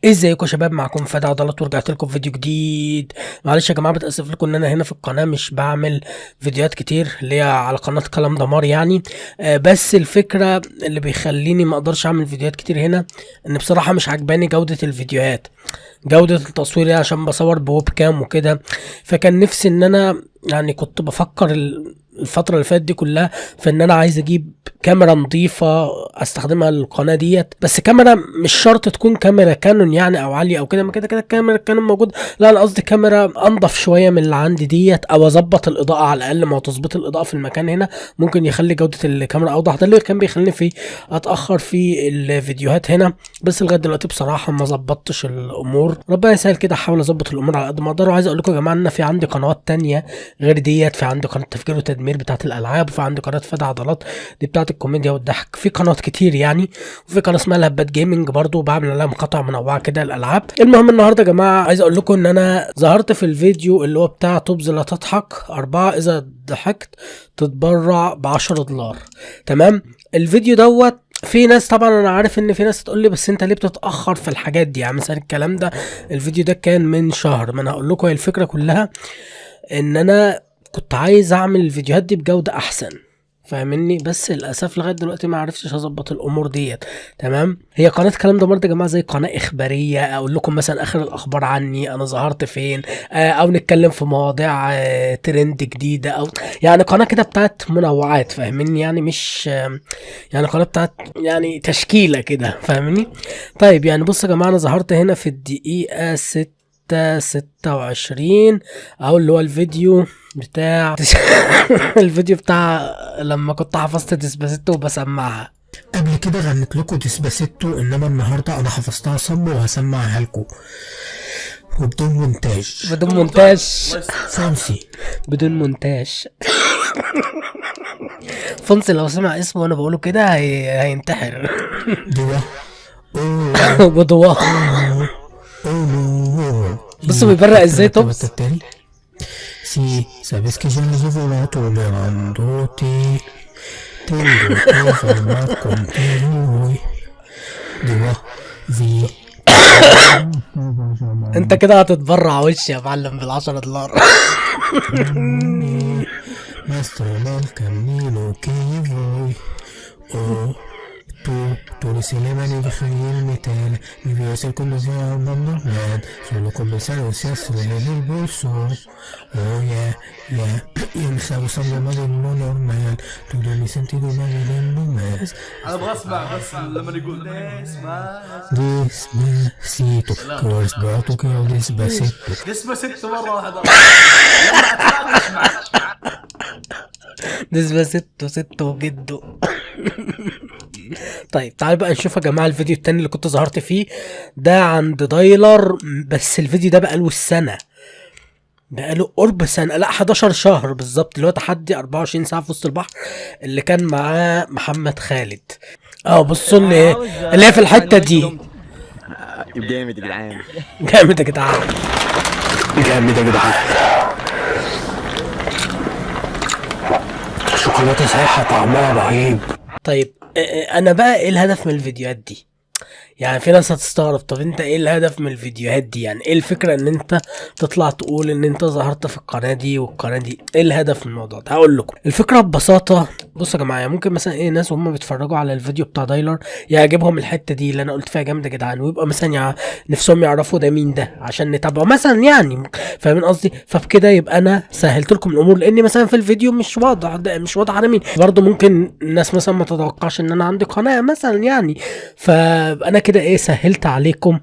ازيكم يا شباب؟ معكم فادي عضلات ورجعت لكم فيديو جديد. معلش يا جماعه، بتاسف لكم ان انا هنا في القناه مش بعمل فيديوهات كتير اللي هي على قناه كلام دمار يعني. بس الفكره اللي بيخليني ما اقدرش اعمل فيديوهات كتير هنا ان بصراحه مش عجباني جوده الفيديوهات، جوده التصوير يعني، عشان بصور بويب كام وكده. فكان نفسي ان انا يعني كنت بفكر الفترة اللي فاتت دي كلها في ان انا عايز اجيب كاميرا نظيفة استخدمها للقناة ديت، بس كاميرا مش شرط تكون كاميرا كانون يعني او عالية او كده، ما كده كده الكاميرا كانون موجود. لا انا قصدي كاميرا انضف شوية من اللي عندي ديت، او اظبط الاضاءة على الاقل. ما هو تظبيط الاضاءة في المكان هنا ممكن يخلي جودة الكاميرا اوضح، ده اللي كان بيخليني في اتاخر في الفيديوهات هنا. بس لغاية دلوقتي بصراحة ما ظبطتش الامور، ربنا يسهل كده، احاول اظبط الامور على قد ما اقدر. وعايز اقول لكم يا جماعة ان في عندي قنوات تانية غير ديت، في عندي قناة تفكير وتدمير بتاعت الالعاب، وفي عندي قناه فادي عضلات دي بتاعت الكوميديا والضحك، في قنوات كتير يعني. وفي قناه اسمها الهبات جيمنج برضو بعمل عليها مقاطع منوعه كده الالعاب. المهم النهارده يا جماعه عايز اقول لكم ان انا ظهرت في الفيديو اللي هو بتاع طبز لا تضحك 4 اذا ضحكت تتبرع ب$10. تمام. الفيديو دوت في ناس، طبعا انا عارف ان في ناس تقول لي بس انت ليه بتتاخر في الحاجات دي؟ يعني مثلا الكلام ده، الفيديو ده كان من شهر. ما انا هقول لكم، هي الفكره كلها ان انا كنت عايز اعمل الفيديوهات دي بجودة احسن، فاهمني؟ بس للاسف لغايه دلوقتي ما عرفتش اظبط الامور ديت. تمام. هي قناه كلام ده برضه يا جماعه زي قناه اخباريه، اقول لكم مثلا اخر الاخبار عني، انا ظهرت فين، او نتكلم في مواضيع ترند جديده، او يعني قناه كده بتاعت منوعات، فاهمني؟ يعني مش يعني قناه بتاعت يعني تشكيله كده، فاهمني؟ طيب يعني بص يا جماعه، انا ظهرت هنا في الدقيقه 6:26 او اللي هو الفيديو بتاع الفيديو بتاع لما كنت حفظت ديسباسيتو وبسمعها. قبل كده غنيت لكم ديسباسيتو، انما النهارده انا حفظتها صم وهسمعها لكم وبدون مونتاج. بدون مونتاج فونسي، بدون مونتاج. فونسي لو سمع اسمه وانا بقوله كده هينتحر. دوا ودوا. بصوا بيبرق ازاي توبس. Sí, sabes que yo no soy volato, me mandote. Tengo que hablar contigo hoy. Digo, vi. انت كده هتتبرع وش يا معلم $10. Nuestro mal camino que voy. Oh. Tú eres el evangelio y el metal. Mi vida es el conocer a un normal. Solo comenzar a se hace en el bolso. Oh yeah, yeah. Y me está gustando más de lo normal. Todo mi sentido ما يلم más. انا ابغى اسمع بس لما يقول Despacito. Que despacito, que despacito. ديسباسيتو مره واحده. ديسباسيتو ستو جدو. طيب تعالوا بقى نشوف يا جماعه الفيديو التاني اللي كنت ظهرت فيه ده عند دايلر. بس الفيديو ده بقاله السنه، بقاله قرب سنه، لا 11 شهر بالظبط، اللي هو تحدي 24 ساعه في وسط البحر اللي كان معاه محمد خالد. بصوا اللي هي في الحته دي. جامد يا جدعان، جامد يا جدعان، جامد يا جدعان. شوكولاته سايحه طعمها رهيب. طيب انا بقى ايه الهدف من الفيديوهات دي؟ يعني في ناس هتستغرب، طب انت ايه الهدف من الفيديوهات دي؟ يعني ايه الفكرة ان انت تطلع تقول ان انت ظهرت في القناة دي والقناة دي؟ ايه الهدف من الموضوع ده؟ هقول لكم الفكرة ببساطة. بصوا يا جماعة، ممكن مثلا ايه ناس وهم بيتفرجوا على الفيديو بتاع دايلر يعجبهم الحتة دي اللي انا قلت فيها جامدة يا جدعان، ويبقى مثلا نفسهم يعرفوا ده مين ده عشان نتابعه مثلا، يعني فاهمين قصدي؟ فبكده يبقى انا سهلت لكم الامور، لان مثلا في الفيديو مش واضح، مش واضح على مين. برضه ممكن الناس مثلا ما تتوقعش ان انا عندي قناة مثلا يعني، فانا كده ايه سهلت عليكم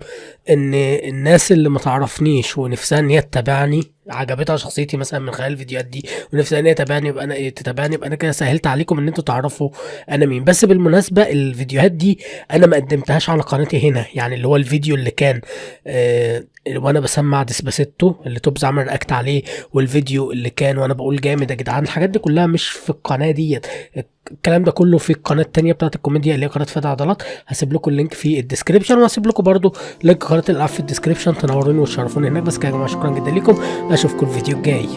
ان الناس اللي ما تعرفنيش ونفسها ان هي تتابعني، عجبتها شخصيتي مثلا من خلال الفيديوهات دي ونفسها ان هي تتابعني، يبقى انا تتابعني، يبقى انا كده سهلت عليكم ان انتوا تعرفوا انا مين. بس بالمناسبه الفيديوهات دي انا ما قدمتهاش على قناتي هنا، يعني اللي هو الفيديو اللي كان وانا بسمع ديسباسيتو اللي توبز عمل رياكت عليه، والفيديو اللي كان وانا بقول جامد يا جدعان، الحاجات دي كلها مش في القناه ديت. الكلام ده كله في القناه التانية بتاعت الكوميديا اللي هي قناه فادي عضلات. هسيب لكم اللينك في الديسكريبشن، وهسيب لكم برضو لينك قناه الالعاب في الديسكريبشن. تنوروني وتشرفوني هناك. بس كده يا جماعه، شكرا جدا لكم، اشوفكم الفيديو الجاي.